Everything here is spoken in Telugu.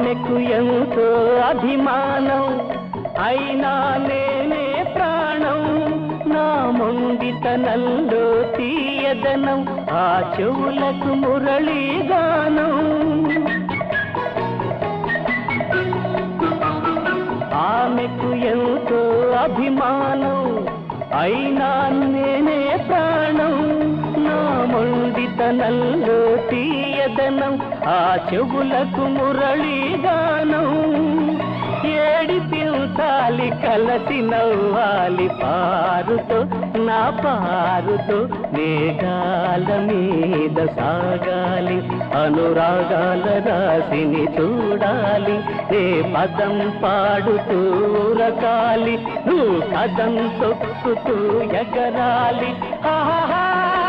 ఆమెకు ఎంతో అభిమానం, అయినా నేనే ప్రాణం. నా మొండితనంలో తీయదనం, ఆ చెవులకు మురళీగానం. ఆమెకు ఎంతో అభిమానం, అయినా నేనే ప్రాణం. నా మొండితనంలో తీయదనం, ఆ చెవులకు మురళీగానం. ఏడిపించాలి కలసి నవ్వాలి పారుతో, నా పారుతో మేఘాల మీద సాగాలి. అనురాగాల రాశిని చూడాలి, నే పదం పాడుతూ రకాలి, నువ్వు కదం తొక్కుతూ ఎగరాలి. ఆహా